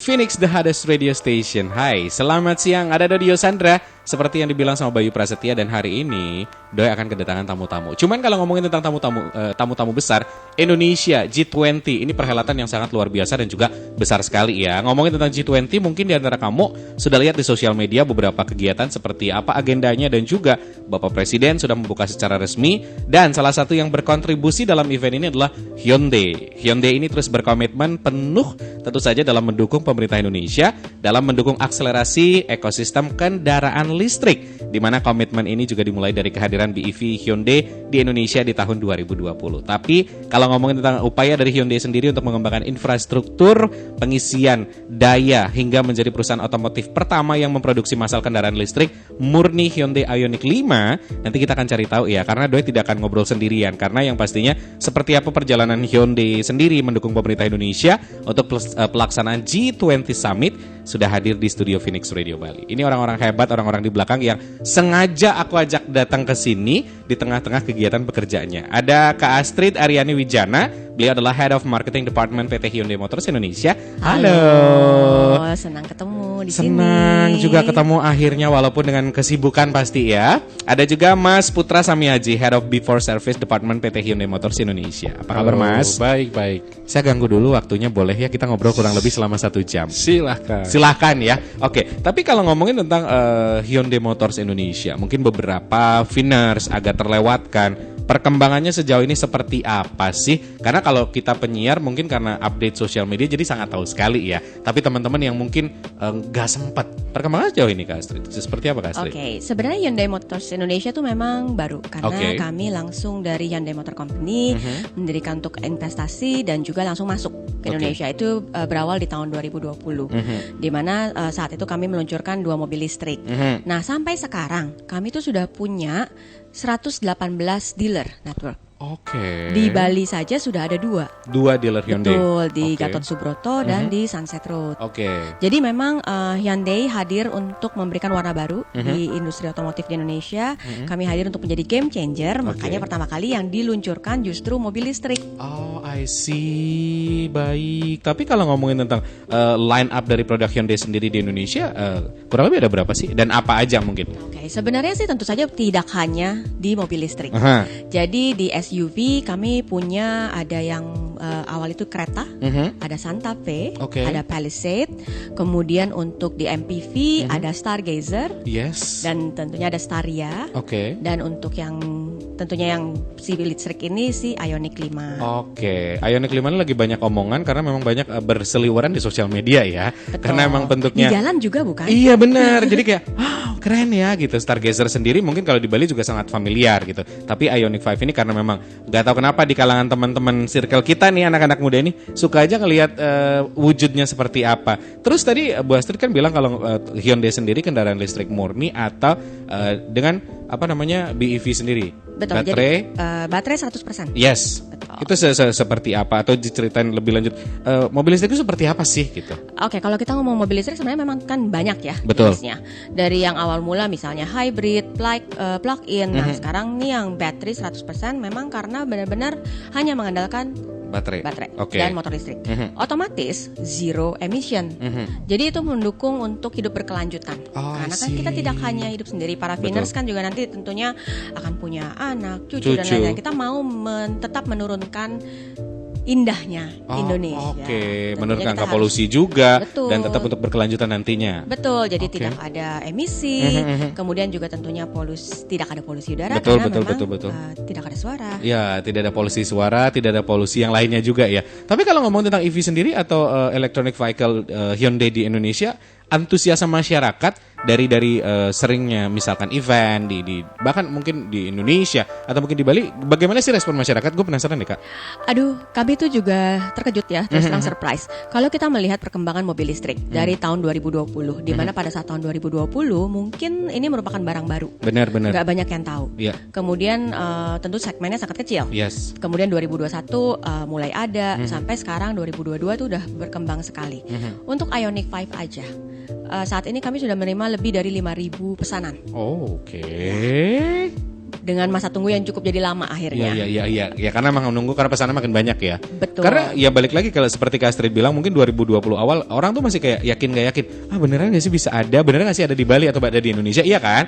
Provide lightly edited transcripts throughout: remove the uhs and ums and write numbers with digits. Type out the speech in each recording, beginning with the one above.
Phoenix, the hottest radio station. Hai, selamat siang. Ada Dodio Sandra. Seperti yang dibilang sama Bayu Prasetya, dan hari ini Doi akan kedatangan tamu-tamu. Cuman kalau ngomongin tentang tamu-tamu besar, Indonesia G20 ini perhelatan yang sangat luar biasa dan juga besar sekali ya. Ngomongin tentang G20, mungkin di antara kamu sudah lihat di sosial media beberapa kegiatan seperti apa agendanya, dan juga Bapak Presiden sudah membuka secara resmi. Dan salah satu yang berkontribusi dalam event ini adalah Hyundai. Hyundai ini terus berkomitmen penuh tentu saja dalam mendukung pemerintah Indonesia dalam mendukung akselerasi ekosistem kendaraan listrik, di mana komitmen ini juga dimulai dari kehadiran BEV Hyundai di Indonesia di tahun 2020. Tapi kalau ngomongin tentang upaya dari Hyundai sendiri untuk mengembangkan infrastruktur pengisian daya hingga menjadi perusahaan otomotif pertama yang memproduksi massal kendaraan listrik murni Hyundai Ioniq 5, nanti kita akan cari tahu ya, karena Doi tidak akan ngobrol sendirian, karena yang pastinya seperti apa perjalanan Hyundai sendiri mendukung pemerintah Indonesia untuk pelaksanaan G20 Summit sudah hadir di studio Phoenix Radio Bali. Ini orang-orang hebat, orang-orang di belakang yang sengaja aku ajak datang ke sini di tengah-tengah kegiatan pekerjaannya. Ada Kak Astrid Aryani Wijana, beliau adalah Head of Marketing Department PT Hyundai Motors Indonesia. Halo. Senang ketemu di sini. Senang juga ketemu akhirnya walaupun dengan kesibukan pasti ya. Ada juga Mas Putra Samiaji, Head of Before Service Department PT Hyundai Motors Indonesia. Apa kabar Mas? Baik. Saya ganggu dulu waktunya, boleh ya kita ngobrol kurang lebih selama 1 jam? Silahkan ya. Oke, tapi kalau ngomongin tentang Hyundai Motors Indonesia, mungkin beberapa Vinners agak terlewatkan. Perkembangannya sejauh ini seperti apa sih? Karena kalau kita penyiar mungkin karena update sosial media jadi sangat tahu sekali ya. Tapi teman-teman yang mungkin nggak sempat, perkembangan sejauh ini Kak Astrid seperti apa Kak Astrid? Oke, sebenarnya Hyundai Motors Indonesia itu memang baru karena kami langsung dari Hyundai Motor Company mendirikan untuk investasi dan juga langsung masuk ke Indonesia. Itu berawal di tahun 2020, di mana saat itu kami meluncurkan 2 mobil listrik. Nah, sampai sekarang kami tuh sudah punya 118 dealer network. Oke. Di Bali saja sudah ada 2 dealer Hyundai. Betul, di Gatot Subroto dan di Sunset Road. Jadi memang Hyundai hadir untuk memberikan warna baru di industri otomotif di Indonesia. Kami hadir untuk menjadi game changer. Makanya pertama kali yang diluncurkan justru mobil listrik. Oh, I see. Baik. Tapi kalau ngomongin tentang line up dari produk Hyundai sendiri di Indonesia, kurang lebih ada berapa sih? Dan apa aja mungkin? Oke, sebenarnya sih tentu saja tidak hanya di mobil listrik. Jadi di SUV kami punya ada yang awal itu kereta, ada Santa Fe, ada Palisade, kemudian untuk di MPV ada Stargazer, dan tentunya ada Staria, dan untuk yang tentunya yang civil listrik ini si Ioniq 5. Ioniq 5 ini lagi banyak omongan karena memang banyak berseliweran di sosial media ya. Betul. Karena memang bentuknya di jalan juga bukan? Iya benar. Jadi kayak keren ya gitu. Stargazer sendiri mungkin kalau di Bali juga sangat familiar gitu. Tapi Ioniq 5 ini karena memang gak tahu kenapa di kalangan teman-teman circle kita nih, anak-anak muda ini suka aja ngelihat wujudnya seperti apa. Terus tadi Bu Astrid kan bilang kalau Hyundai sendiri kendaraan listrik murni atau dengan BEV sendiri. Betul, baterai, jadi baterai 100%. Yes. Betul. Itu seperti apa atau diceritain lebih lanjut mobil listrik itu seperti apa sih gitu? Oke, kalau kita ngomong mobil listrik sebenarnya memang kan banyak ya jenisnya. Dari yang awal mula misalnya hybrid, plug-in. Nah, sekarang nih yang baterai 100% memang karena benar-benar hanya mengandalkan baterai dan motor listrik. Otomatis zero emission. Jadi itu mendukung untuk hidup berkelanjutan. Karena kan kita tidak hanya hidup sendiri, para Vinners kan juga nanti tentunya akan punya anak, cucu. Dan lain-lain. Kita mau tetap menurunkan indahnya Indonesia. Menurunkan angka polusi juga. Betul. Dan tetap untuk berkelanjutan nantinya. Betul, jadi tidak ada emisi, kemudian juga tentunya tidak ada polusi udara betul. Tidak ada suara. Ya, tidak ada polusi suara, tidak ada polusi yang lainnya juga ya. Tapi kalau ngomong tentang EV sendiri atau electronic vehicle Hyundai di Indonesia, antusiasme masyarakat dari seringnya misalkan event di bahkan mungkin di Indonesia atau mungkin di Bali, bagaimana sih respon masyarakat? Gue penasaran deh Kak. Aduh, kami itu juga terkejut ya, terus terang surprise. Kalau kita melihat perkembangan mobil listrik dari tahun 2020, di mana pada saat tahun 2020 mungkin ini merupakan barang baru. Benar. Gak banyak yang tahu. Kemudian tentu segmennya sangat kecil. Kemudian 2021 mulai ada, sampai sekarang 2022 itu udah berkembang sekali. Untuk Ioniq 5 aja, saat ini kami sudah menerima lebih dari 5.000 pesanan. dengan masa tunggu yang cukup jadi lama akhirnya. Iya, ya karena memang menunggu karena pesanan makin banyak ya. Betul. Karena ya balik lagi kalau seperti Kak Astrid bilang mungkin 2020 awal orang tuh masih kayak yakin gak yakin. Beneran gak sih bisa ada? Beneran gak sih ada di Bali atau ada di Indonesia? Iya kan?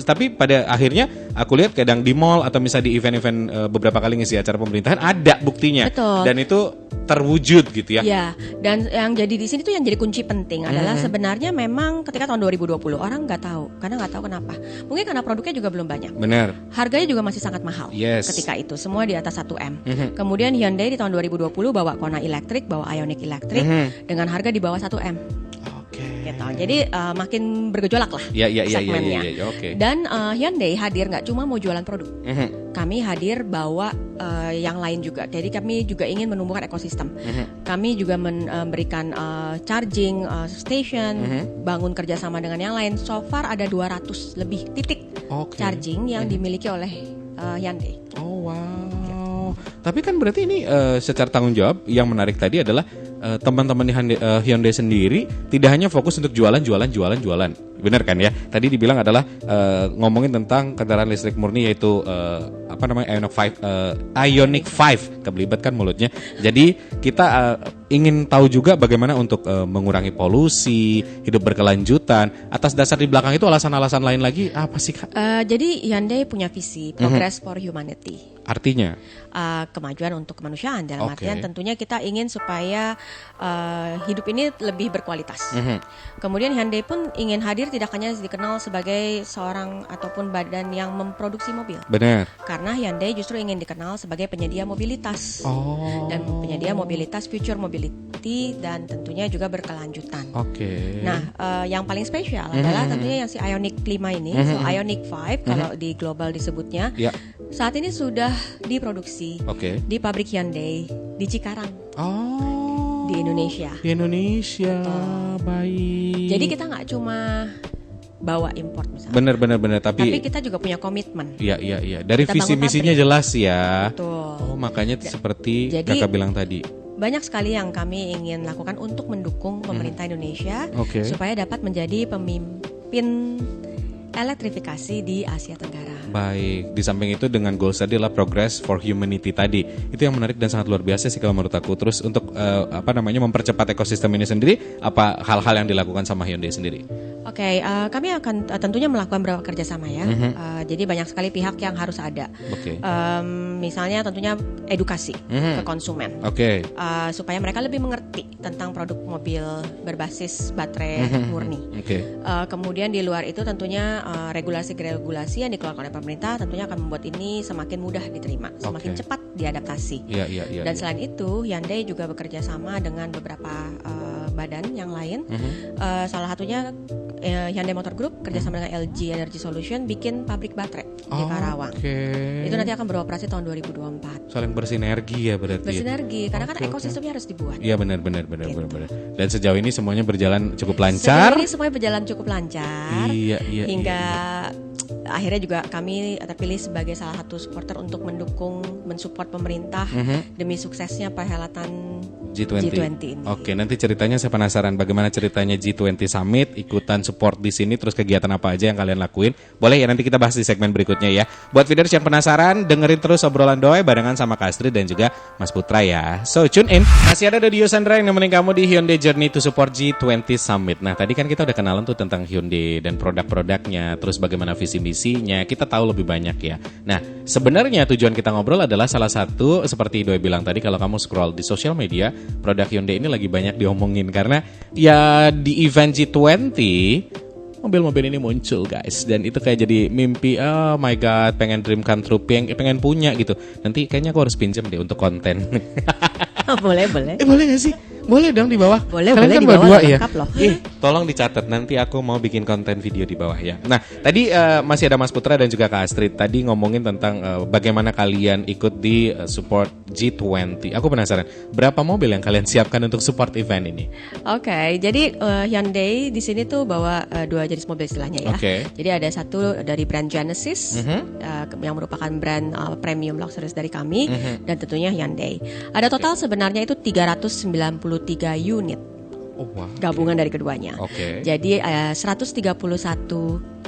Tapi pada akhirnya aku lihat kadang di mall atau misalnya di event-event beberapa kali ngisi acara pemerintahan ada buktinya. Betul. Dan itu terwujud gitu ya. Ya, dan yang jadi di sini tuh yang jadi kunci penting adalah sebenarnya memang ketika tahun 2020 orang nggak tahu, karena nggak tahu kenapa. Mungkin karena produknya juga belum banyak. Benar. Harganya juga masih sangat mahal. Yes. Ketika itu semua di atas 1 M. Kemudian Hyundai di tahun 2020 bawa Kona Electric, bawa Ioniq Electric dengan harga di bawah 1 M. Gitu. Jadi makin bergejolak lah segmennya. Okay. Dan Hyundai hadir nggak cuma mau jualan produk. Kami hadir bawa yang lain juga. Jadi kami juga ingin menumbuhkan ekosistem. Kami juga memberikan charging station, bangun kerjasama dengan yang lain. So far ada 200 lebih titik charging yang dimiliki oleh Hyundai. Oh wow. Tapi kan berarti ini secara tanggung jawab yang menarik tadi adalah teman-teman di Hyundai sendiri tidak hanya fokus untuk jualan. Benar kan ya? Tadi dibilang adalah ngomongin tentang kendaraan listrik murni yaitu Ioniq 5. Kebelibat kan mulutnya. Jadi kita ingin tahu juga bagaimana untuk mengurangi polusi, hidup berkelanjutan. Atas dasar di belakang itu alasan-alasan lain lagi apa sih Kak? Jadi Hyundai punya visi Progress for Humanity. Artinya? Kemajuan untuk kemanusiaan dalam artian tentunya kita ingin supaya hidup ini lebih berkualitas. Kemudian Hyundai pun ingin hadir tidak hanya dikenal sebagai seorang ataupun badan yang memproduksi mobil. Benar. Karena Hyundai justru ingin dikenal sebagai penyedia mobilitas. Dan penyedia mobilitas future mobility dan tentunya juga berkelanjutan. Nah, yang paling spesial adalah tentunya yang si Ioniq 5 ini, Ioniq 5 kalau di global disebutnya. Saat ini sudah diproduksi di pabrik Hyundai di Cikarang. Di Indonesia. Di Indonesia. Baik. Jadi kita nggak cuma bawa import misalnya. Benar. Tapi kita juga punya komitmen. Iya. Dari kita visi misinya jelas ya. Betul. Makanya seperti Kakak bilang tadi. Banyak sekali yang kami ingin lakukan untuk mendukung pemerintah Indonesia supaya dapat menjadi pemimpin elektrifikasi di Asia Tenggara. Baik, di samping itu dengan goals tadi adalah Progress for Humanity tadi. Itu yang menarik dan sangat luar biasa sih kalau menurut aku. Terus untuk mempercepat ekosistem ini sendiri, apa hal-hal yang dilakukan sama Hyundai sendiri? Kami akan tentunya melakukan beberapa kerjasama ya. Jadi banyak sekali pihak yang harus ada. Misalnya tentunya edukasi ke konsumen, supaya mereka lebih mengerti tentang produk mobil berbasis baterai murni. Kemudian di luar itu tentunya regulasi-regulasi yang dikeluarkan oleh pemerintah tentunya akan membuat ini semakin mudah diterima, semakin cepat diadaptasi. Dan selain itu Hyundai juga bekerja sama dengan beberapa badan yang lain. Salah satunya Hyundai Motor Group kerjasama dengan LG Energy Solution bikin pabrik baterai di Karawang. Itu nanti akan beroperasi tahun 2024. Saling bersinergi ya berarti. Bersinergi karena kan ekosistemnya harus dibuat. Iya benar. Dan sejauh ini semuanya berjalan cukup lancar. Sejauh ini semuanya berjalan cukup lancar. Hingga akhirnya juga kami terpilih sebagai salah satu supporter untuk mensupport pemerintah demi suksesnya perhelatan G20 ini. Nanti ceritanya saya penasaran bagaimana ceritanya G20 Summit, ikutan support di sini, terus kegiatan apa aja yang kalian lakuin. Boleh ya nanti kita bahas di segmen berikutnya ya. Buat feeders yang penasaran, dengerin terus obrolan Doi barengan sama Kak Astrid dan juga Mas Putra ya. So tune in. Masih ada Dio Sandra yang nemenin kamu di Hyundai Journey to Support G20 Summit. Nah tadi kan kita udah kenalan tuh tentang Hyundai dan produk-produknya, terus bagaimana visi misinya, kita tahu lebih banyak ya. Nah sebenarnya tujuan kita ngobrol adalah salah satu seperti Doi bilang tadi, kalau kamu scroll di sosial media, produk Hyundai ini lagi banyak diomongin karena ya di event G20 mobil-mobil ini muncul guys, dan itu kayak jadi mimpi, oh my god, pengen dream come true, pengen punya gitu. Nanti kayaknya aku harus pinjam deh untuk konten. Boleh. Boleh gak sih? Boleh dong di bawah. Boleh kan di bawah ya. Loh. Tolong dicatat, nanti aku mau bikin konten video di bawah ya. Nah, tadi masih ada Mas Putra dan juga Kak Astrid tadi ngomongin tentang bagaimana kalian ikut di support G20. Aku penasaran, berapa mobil yang kalian siapkan untuk support event ini? Jadi Hyundai di sini tuh bawa dua jenis mobil istilahnya ya. Jadi ada satu dari brand Genesis yang merupakan brand premium luxury dari kami, dan tentunya Hyundai. Ada total sebenarnya itu 393 unit. Gabungan dari keduanya. Jadi 131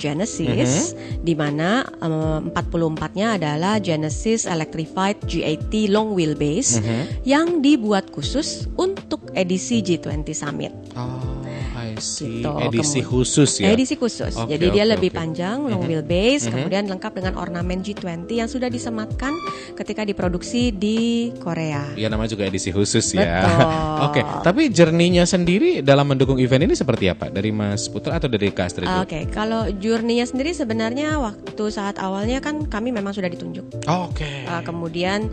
Genesis, di mana 44-nya adalah Genesis Electrified GAT Long Wheelbase yang dibuat khusus untuk edisi G20 Summit. I see. Gitu. Edisi khusus ya? Edisi khusus. Oke, Jadi dia oke, lebih oke. panjang, long wheelbase, kemudian lengkap dengan ornamen G20 yang sudah disematkan ketika diproduksi di Korea. Ya namanya juga edisi khusus ya. Betul. Oke, tapi journey-nya sendiri dalam mendukung event ini seperti apa? Dari Mas Putra atau dari Kak Astrid? Oke, kalau journey-nya sendiri sebenarnya waktu saat awalnya kan kami memang sudah ditunjuk. Oke. Kemudian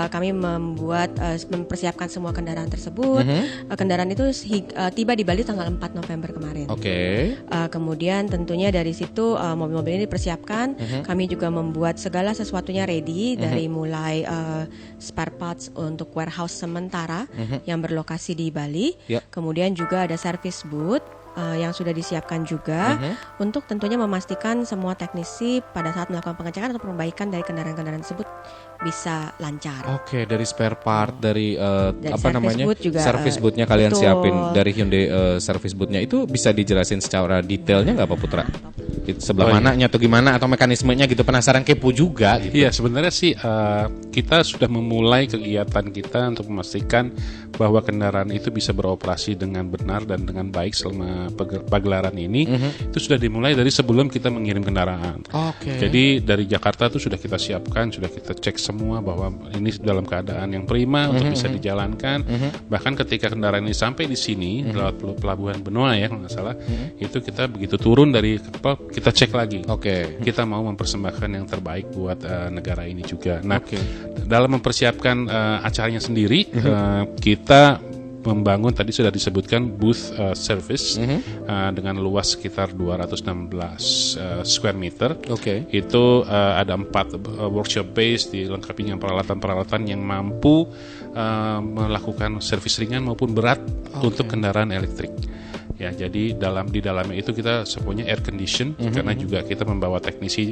kami mempersiapkan semua kendaraan tersebut. Kendaraan itu tiba di Bali tanggal 4 November kemarin. Oke. Kemudian tentunya dari situ mobil-mobil ini dipersiapkan. Kami juga membuat segala sesuatunya ready dari mulai spare parts untuk warehouse sementara yang berlokasi di Bali. Yep. Kemudian juga ada service booth yang sudah disiapkan juga untuk tentunya memastikan semua teknisi pada saat melakukan pengecekan atau perbaikan dari kendaraan-kendaraan tersebut bisa lancar. Oke, dari spare part, dari apa service namanya, booth juga, service boothnya kalian betul. siapin dari Hyundai service boothnya itu bisa dijelasin secara detailnya nggak Pak Putra? Sebelah mananya atau gimana atau mekanismenya gitu, penasaran kepo juga gitu. Iya, sebenarnya sih kita sudah memulai kegiatan kita untuk memastikan bahwa kendaraan itu bisa beroperasi dengan benar dan dengan baik selama pagelaran ini. Itu sudah dimulai dari sebelum kita mengirim kendaraan. Oke. Jadi dari Jakarta itu sudah kita siapkan, sudah kita cek semua bahwa ini dalam keadaan yang prima untuk bisa dijalankan. Bahkan ketika kendaraan ini sampai di sini lewat pelabuhan Benoa ya kalau nggak salah, itu kita begitu turun dari kapal kita cek lagi. Oke. Kita mau mempersembahkan yang terbaik buat negara ini juga. Nah, dalam mempersiapkan acaranya sendiri, kita membangun tadi sudah disebutkan booth service dengan luas sekitar 216 square meter. Oke. Itu ada 4 workshop base dilengkapi dengan peralatan-peralatan yang mampu melakukan servis ringan maupun berat untuk kendaraan elektrik. Ya, jadi di dalamnya itu kita semuanya air condition karena juga kita membawa teknisi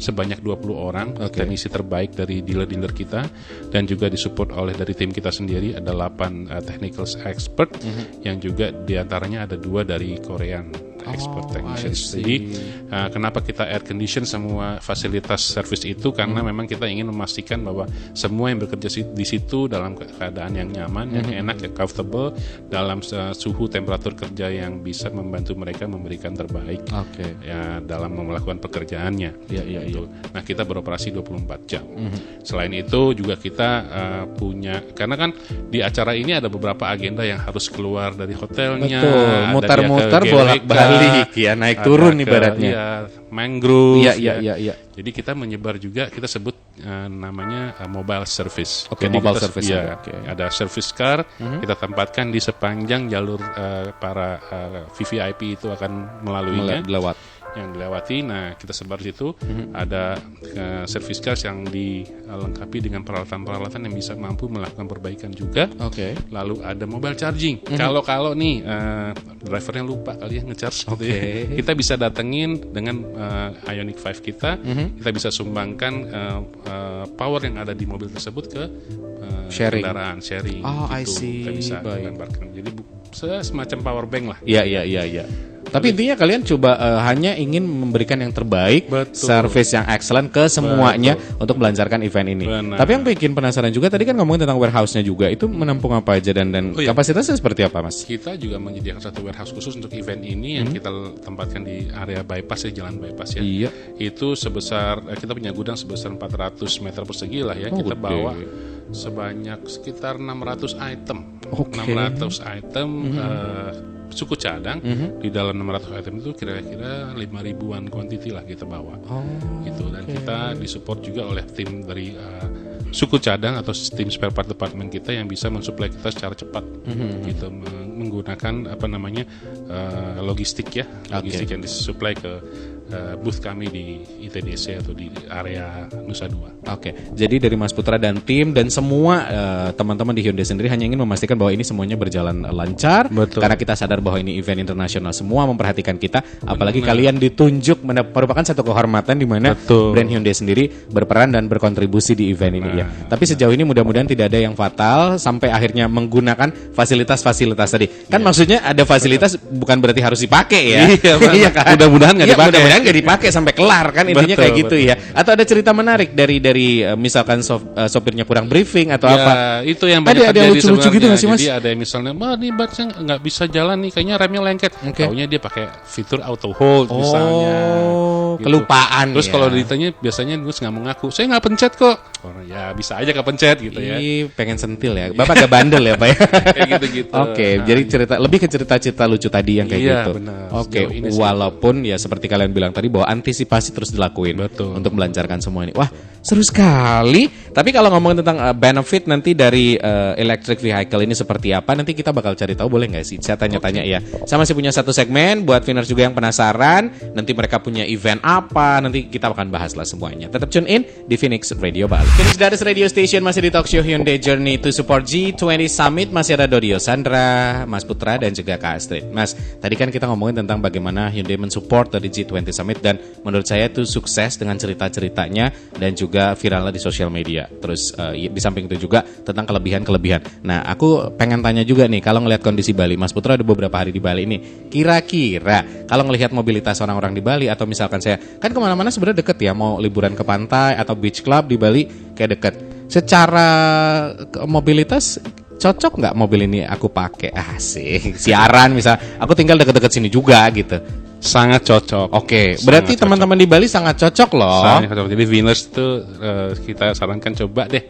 sebanyak 20 orang, teknisi terbaik dari dealer-dealer kita dan juga disupport oleh dari tim kita sendiri ada 8 technical expert yang juga diantaranya ada 2 dari Korean expert technicians. Jadi kenapa kita air condition semua fasilitas service itu karena memang kita ingin memastikan bahwa semua yang bekerja di situ dalam keadaan yang nyaman, yang enak, yang comfortable dalam suhu temperatur kerja yang bisa membantu mereka memberikan terbaik ya dalam melakukan pekerjaannya. Gitu. Nah, kita beroperasi 24 jam. Selain itu juga kita punya, karena kan di acara ini ada beberapa agenda yang harus keluar dari hotelnya. Betul, muter-muter bolak-balik ya, naik turun ibaratnya. Iya, mangrove. Iya. Jadi kita menyebar juga, kita sebut namanya mobile service. Oke, Jadi mobile kita, service. ya, ada service car, kita tempatkan di sepanjang jalur para VVIP itu akan melaluinya. Yang dilewati, nah kita sebar di situ. Ada service cars yang dilengkapi dengan peralatan-peralatan yang bisa mampu melakukan perbaikan juga. Lalu ada mobile charging. Kalau nih drivernya lupa kali ya ngecharge, gitu ya. Kita bisa datengin dengan Ioniq 5 kita. Kita bisa sumbangkan power yang ada di mobil tersebut ke kendaraan sharing. Kita bisa gambarkan. Jadi semacam power bank lah. Iya. Tapi intinya kalian coba hanya ingin memberikan yang terbaik, service yang excellent ke semuanya untuk melancarkan event ini. Tapi yang bikin penasaran juga tadi kan ngomongin tentang warehouse-nya juga, itu menampung apa aja dan kapasitasnya seperti apa, Mas? Kita juga menyediakan satu warehouse khusus untuk event ini yang kita tempatkan di area bypass ya, jalan bypass ya. Iya. Itu sebesar kita punya gudang sebesar 400 meter persegi lah ya. Kita bawa sebanyak sekitar 600 item. 600 item suku cadang. Di dalam 600 item itu kira-kira 5.000-an quantity lah kita bawa. Gitu. Dan kita disupport juga oleh tim dari suku cadang atau tim spare part department kita yang bisa mensuplai kita secara cepat. Gitu, menggunakan logistik ya, logistik yang disuplai ke booth kami di ITDC atau di area Nusa Dua. Oke, jadi dari Mas Putra dan tim dan semua teman-teman di Hyundai sendiri hanya ingin memastikan bahwa ini semuanya berjalan lancar. Betul. Karena kita sadar bahwa ini event internasional, semua memperhatikan kita. Apalagi kalian ditunjuk merupakan satu kehormatan di mana Betul. brand Hyundai sendiri berperan dan berkontribusi di event ini ya. Tapi sejauh ini mudah-mudahan tidak ada yang fatal sampai akhirnya menggunakan fasilitas-fasilitas tadi. Kan maksudnya ada fasilitas bukan berarti harus dipakai ya. Iya, kan? mudah-mudahan nggak Iya, dipakai. mudah-mudahan nggak dipakai sampai kelar kan intinya Betul, kayak gitu betul. ya. Atau ada cerita menarik dari misalkan sopirnya kurang briefing atau Ya, apa? itu yang Ada banyak yang terjadi lucu-lucu gitu sebenarnya. nggak sih, Mas? Jadi ada yang misalnya, ini batsnya nggak bisa jalan nih, kayaknya remnya lengket. Oke. Taunya dia pakai fitur auto hold misalnya. Gitu. Kelupaan. Terus ya. kalau ditanya biasanya Gus nggak mau ngaku, saya nggak pencet kok. Oh, ya bisa aja kepencet gitu ya. Ih, pengen sentil ya. Bapak gak bandel ya, Pak ya. Kayak gitu-gitu. Oke, Nah, jadi lebih ke cerita-cerita lucu tadi yang kayak Iya, gitu. benar. Oke, Sejauh ini sih. walaupun ya seperti kalian bilang tadi bahwa antisipasi terus dilakuin Betul. untuk melancarkan semua ini. Wah, seru sekali. Tapi kalau ngomongin tentang benefit nanti dari electric vehicle ini seperti apa, nanti kita bakal cari tahu, boleh nggak sih? Saya tanya-tanya ya. Saya masih punya satu segmen buat Viners juga yang penasaran. Nanti mereka punya event apa, nanti kita akan bahas lah semuanya. Tetap tune in di Phoenix Radio Bali. Phoenix Dares Radio Station masih di talk show Hyundai Journey to Support G20 Summit. Masih ada Dodio Sandra, Mas Putra, dan juga Kak Astrid. Mas, tadi kan kita ngomongin tentang bagaimana Hyundai mensupport dari G20 Summit, dan menurut saya itu sukses dengan cerita-ceritanya dan juga viralnya di sosial media. Terus di samping itu juga tentang kelebihan-kelebihan. Nah, aku pengen tanya juga nih, kalau ngelihat kondisi Bali, Mas Putra ada beberapa hari di Bali ini, kira-kira kalau ngelihat mobilitas orang-orang di Bali, atau misalkan saya kan kemana-mana sebenarnya deket ya, mau liburan ke pantai atau beach club di Bali kayak deket. Secara mobilitas cocok nggak mobil ini aku pakai? Asik, siaran misal, aku tinggal deket-deket sini juga gitu. sangat cocok. Oke, Sangat berarti cocok. teman-teman di Bali sangat cocok loh. Sangat cocok. Jadi Viners itu kita sarankan coba deh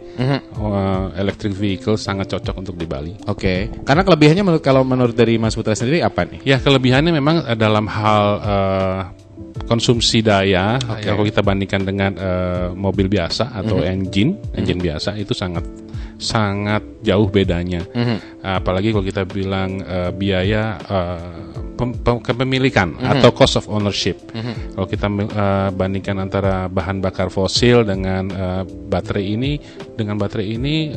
electric vehicle, sangat cocok untuk di Bali. Oke, karena kelebihannya kalau menurut dari Mas Putra sendiri apa nih? Ya, kelebihannya memang dalam hal konsumsi daya. Kalau kita bandingkan dengan mobil biasa atau engine biasa, itu sangat jauh bedanya. Apalagi kalau kita bilang biaya kepemilikan atau cost of ownership. Kalau kita bandingkan antara bahan bakar fosil dengan baterai ini,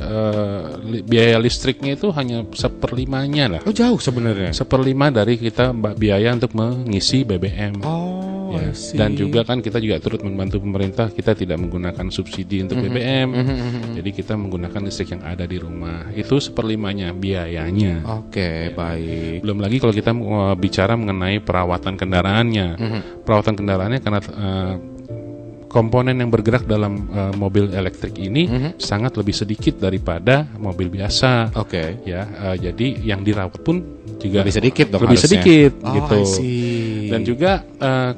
biaya listriknya itu hanya 1/5-nya lah. Oh, jauh sebenarnya. 1/5 dari kita biaya untuk mengisi BBM. Oh, Ya. I see. Dan juga kan kita juga turut membantu pemerintah, kita tidak menggunakan subsidi untuk BBM, jadi kita menggunakan listrik yang ada di rumah. Itu 1/5-nya biayanya. Oke, baik. Belum lagi kalau kita bicara mengenai perawatan kendaraannya. Perawatan kendaraannya karena komponen yang bergerak dalam mobil elektrik ini sangat lebih sedikit daripada mobil biasa. Oke. Ya, jadi yang dirawat pun juga Lebih sedikit dong lebih harusnya. sedikit Oh, gitu. I see. Dan juga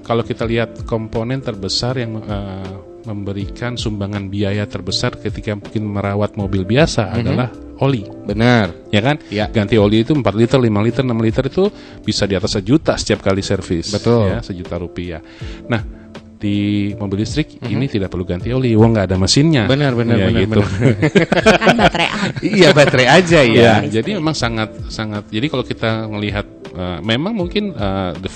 kalau kita lihat komponen terbesar yang memberikan sumbangan biaya terbesar ketika mungkin merawat mobil biasa adalah oli. Benar. Ya kan? Ya. Ganti oli itu 4 liter, 5 liter, 6 liter itu bisa di atas 1 juta setiap kali servis. Betul. Ya, 1 juta rupiah. Nah, di mobil listrik ini tidak perlu ganti oli, nggak ada mesinnya. Benar. Ya, gitu. Kan baterai aja. Iya, baterai aja ya. Ya, jadi memang sangat. Jadi kalau kita melihat, memang mungkin the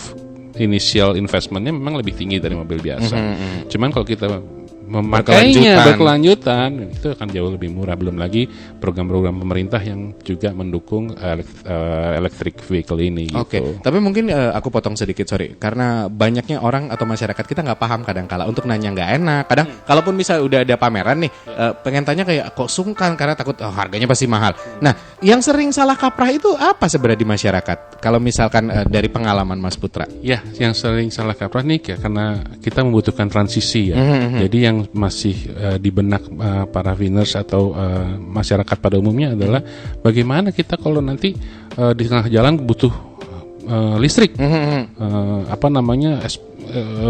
initial investmentnya memang lebih tinggi dari mobil biasa. Cuman kalau kita memakainya berkelanjutan, itu akan jauh lebih murah. Belum lagi program-program pemerintah yang juga mendukung electric vehicle ini. Gitu. Oke, tapi mungkin aku potong sedikit, sorry, karena banyaknya orang atau masyarakat kita nggak paham kadang-kala untuk nanya nggak enak. Kadang, kalaupun misalnya udah ada pameran nih, pengen tanya kayak kok sungkan karena takut harganya pasti mahal. Nah, yang sering salah kaprah itu apa sebenarnya di masyarakat? Kalau misalkan dari pengalaman Mas Putra? Ya, yang sering salah kaprah nih ya karena kita membutuhkan transisi ya. Jadi yang masih di benak para Viners atau masyarakat pada umumnya adalah bagaimana kita kalau nanti di tengah jalan butuh listrik,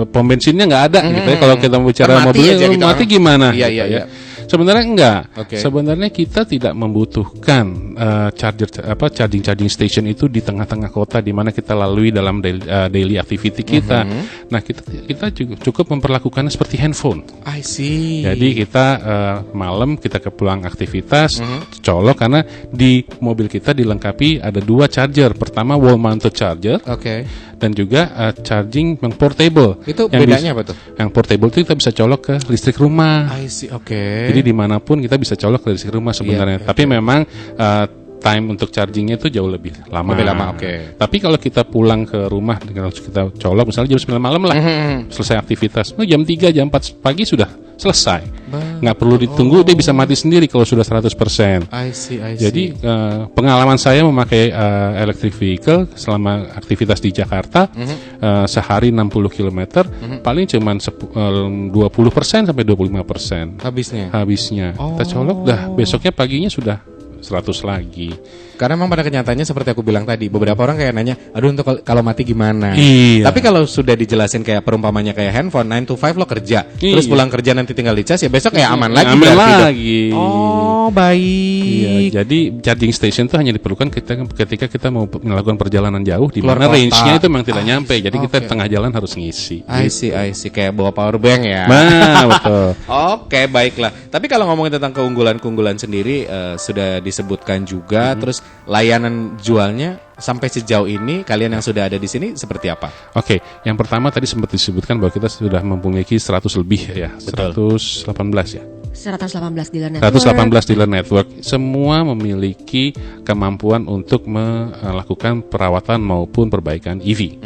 pom bensinnya nggak ada gitu ya. Kalau kita bicara Kan mati mobilnya aja gitu mati orang. gimana? Iya, gitu iya, ya. iya. Sebenarnya enggak. Oke. Sebenarnya kita tidak membutuhkan charging station itu di tengah-tengah kota di mana kita lalui dalam daily activity kita. Nah, kita juga cukup memperlakukannya seperti handphone. I see. Jadi kita malam kita ke pulang aktivitas colok, karena di mobil kita dilengkapi ada 2 charger. Pertama wall mounted charger. Oke. Dan juga charging yang portable. Itu yang bedanya apa tuh? Yang portable itu kita bisa colok ke listrik rumah. I see. Oke. Jadi dimanapun kita bisa colok ke listrik rumah sebenarnya. Tapi memang time untuk chargingnya itu jauh lebih lama. Lebih lama, oke. Tapi kalau kita pulang ke rumah dengan kita colok, misalnya jam 9 malam lah, selesai aktivitas, jam 3, jam 4 pagi sudah selesai. Nggak perlu ditunggu, dia bisa mati sendiri kalau sudah 100%. I see. Jadi pengalaman saya memakai electric vehicle selama aktivitas di Jakarta, sehari 60 km, paling cuma 20% sampai 25% habisnya. Kita colok dah, besoknya paginya sudah 100 lagi. Karena memang pada kenyataannya seperti aku bilang tadi, beberapa orang kayak nanya, aduh untuk kalau mati gimana? Iya. Tapi kalau sudah dijelasin kayak perumpamannya kayak handphone, 9 to 5 lo kerja, terus pulang kerja nanti tinggal dicas, ya besok kayak aman lagi. Aman berarti lagi. Oh, baik. Iya, jadi charging station itu hanya diperlukan ketika kita mau melakukan perjalanan jauh di Keluar mana kota. range-nya itu memang tidak nyampe. Jadi kita tengah jalan harus ngisi. I see. Kayak bawa power bank ya. Nah, betul. Oke, baiklah. Tapi kalau ngomongin tentang keunggulan sendiri, sudah disebutkan juga, terus layanan jualnya sampai sejauh ini kalian yang sudah ada di sini seperti apa? Oke, yang pertama tadi sempat disebutkan bahwa kita sudah mempunyai 100 lebih ya, Betul. 118 ya. 118 dealer network. 118 dealer network, semua memiliki kemampuan untuk melakukan perawatan maupun perbaikan EV.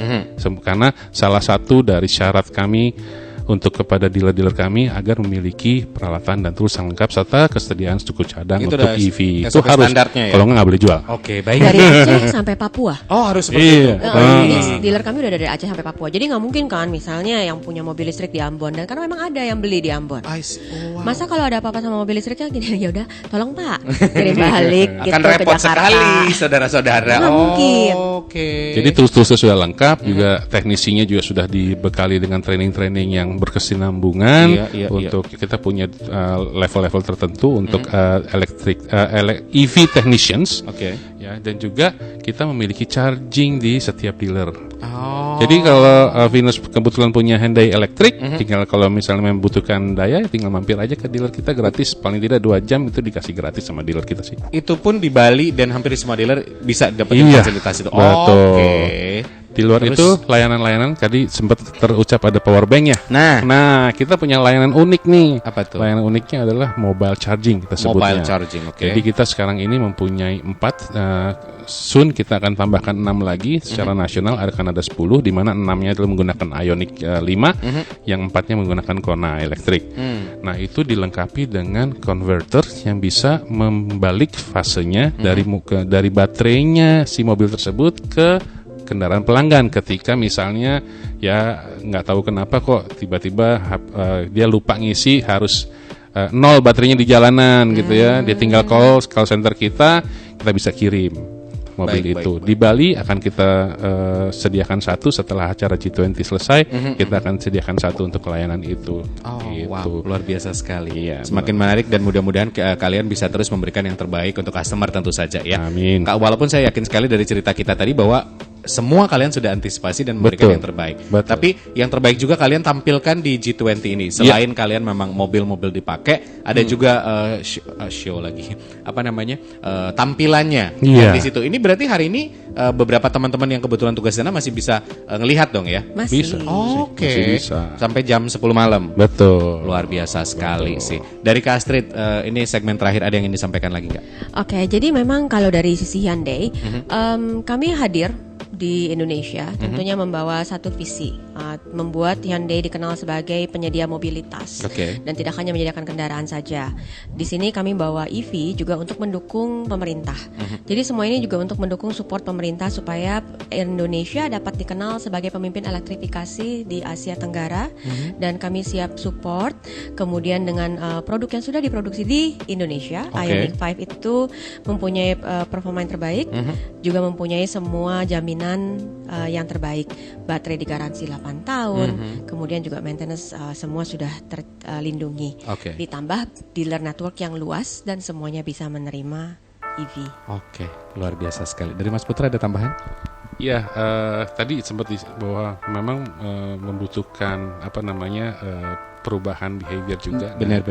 Karena salah satu dari syarat kami untuk kepada dealer-dealer kami agar memiliki peralatan dan tools yang lengkap serta kesediaan cukup cadang Itu untuk udah EV. Itu SOP harus, standarnya ya? kalau nggak boleh jual. Oke, baik. Dari Aceh sampai Papua. Oh, harus seperti Iya. itu. Yes, dealer kami udah dari Aceh sampai Papua. Jadi nggak mungkin kan misalnya yang punya mobil listrik di Ambon, dan karena memang ada yang beli di Ambon. I see. Oh, wow. Masa kalau ada apa-apa sama mobil listriknya gini, ya udah tolong Pak kirim balik gitu Akan ke repot Jakarta. sekali, saudara-saudara. Nggak mungkin. Oke. Jadi tools-toolsnya sudah lengkap, juga teknisinya juga sudah dibekali dengan training-training yang berkesinambungan. Iya. Untuk kita punya level-level tertentu untuk EV technicians. Oke. Ya, dan juga kita memiliki charging di setiap dealer. Oh. Jadi kalau Venus kebetulan punya Hyundai elektrik, tinggal kalau misalnya membutuhkan daya, tinggal mampir aja ke dealer kita gratis. Paling tidak 2 jam itu dikasih gratis sama dealer kita sih. Itu pun di Bali dan hampir di semua dealer bisa dapetin Iya, fasilitas itu. betul. Oke. Di luar Terus? itu layanan-layanan tadi sempat terucap ada power bank ya. Nah, Kita punya layanan unik nih. apa tuh? Layanan uniknya adalah mobile charging kita sebutnya. Mobile charging, oke. Jadi kita sekarang ini mempunyai 4. Soon kita akan tambahkan 6 lagi secara nasional, akan ada 10 di mana 6-nya adalah menggunakan Ioniq 5, yang 4-nya menggunakan Kona elektrik. Nah, itu dilengkapi dengan converter yang bisa membalik fasenya dari baterainya si mobil tersebut ke kendaraan pelanggan. Ketika misalnya ya nggak tahu kenapa kok tiba-tiba dia lupa ngisi, harus 0 baterainya di jalanan gitu ya, dia tinggal call center kita bisa kirim mobil itu. Di Bali akan kita sediakan 1 setelah acara G20 selesai, kita akan sediakan 1 untuk layanan itu. Oh, gitu. wow, luar biasa sekali. Iya, Semakin menarik dan mudah-mudahan kalian bisa terus memberikan yang terbaik untuk customer tentu saja ya. Amin. Walaupun saya yakin sekali dari cerita kita tadi bahwa semua kalian sudah antisipasi dan memberikan Betul. yang terbaik. Betul. Tapi yang terbaik juga kalian tampilkan di G20 ini. Selain kalian memang mobil-mobil dipakai, ada juga show lagi. Apa namanya? Tampilannya Iya. di situ. Ini berarti hari ini beberapa teman-teman yang kebetulan tugas di sana masih bisa ngelihat dong ya. Masih. Bisa. Oke. Masih bisa. Sampai jam 10 malam. Betul. Luar biasa sekali sih. Dari Kak Astrid, ini segmen terakhir, ada yang ingin disampaikan lagi nggak? Oke, jadi memang kalau dari sisi Hyundai, kami hadir di Indonesia tentunya membawa satu visi, membuat Hyundai dikenal sebagai penyedia mobilitas. Oke. Dan tidak hanya menyediakan kendaraan saja. Di sini kami bawa EV juga untuk mendukung pemerintah. Jadi semua ini juga untuk mendukung support pemerintah supaya Indonesia dapat dikenal sebagai pemimpin elektrifikasi di Asia Tenggara, dan kami siap support. Kemudian dengan produk yang sudah diproduksi di Indonesia, Oke. Ioniq 5 itu mempunyai performa yang terbaik. juga mempunyai semua jaminan yang terbaik. Baterai digaransi 8 tahun, kemudian juga maintenance semua sudah terlindungi. Oke. Ditambah dealer network yang luas dan semuanya bisa menerima EV. Oke, luar biasa sekali. Dari Mas Putra ada tambahan? Ya, tadi sempat bahwa memang membutuhkan perubahan behavior juga. Benar.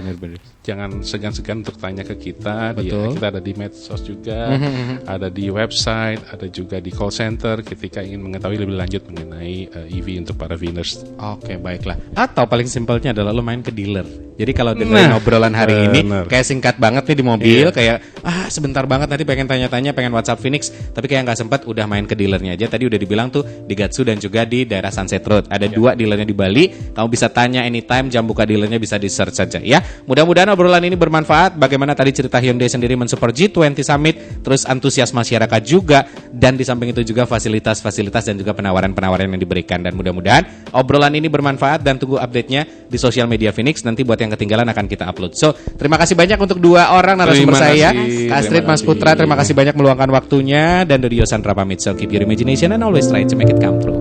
Jangan segan-segan untuk tanya ke kita. Betul. Kita ada di medsos juga, ada di website, ada juga di call center ketika ingin mengetahui lebih lanjut mengenai EV untuk para winners. Oke, baiklah. Atau paling simpelnya adalah lo main ke dealer. Jadi kalau dengerin obrolan hari ini kayak singkat banget nih di mobil, kayak sebentar banget nanti pengen tanya-tanya, pengen WhatsApp Phoenix, tapi kayak nggak sempat, udah main ke dealernya aja. Tadi udah dibilang tuh di Gatsu dan juga di daerah Sunset Road. Ada 2 dealernya di Bali. Kamu bisa tanya anytime, jam buka dealernya bisa di search saja ya. Mudah-mudahan obrolan ini bermanfaat. Bagaimana tadi cerita Hyundai sendiri mensupport G20 Summit, terus antusias masyarakat juga, dan di samping itu juga fasilitas-fasilitas dan juga penawaran-penawaran yang diberikan. Dan mudah-mudahan obrolan ini bermanfaat, dan tunggu update-nya di sosial media Phoenix. Nanti buat yang ketinggalan akan kita upload. So, terima kasih banyak untuk 2 orang narasumber saya, Astrid, Mas Putra. Terima kasih banyak meluangkan waktunya, dan Dio Sandra pamit. So, keep your imagination and always try to make it come true.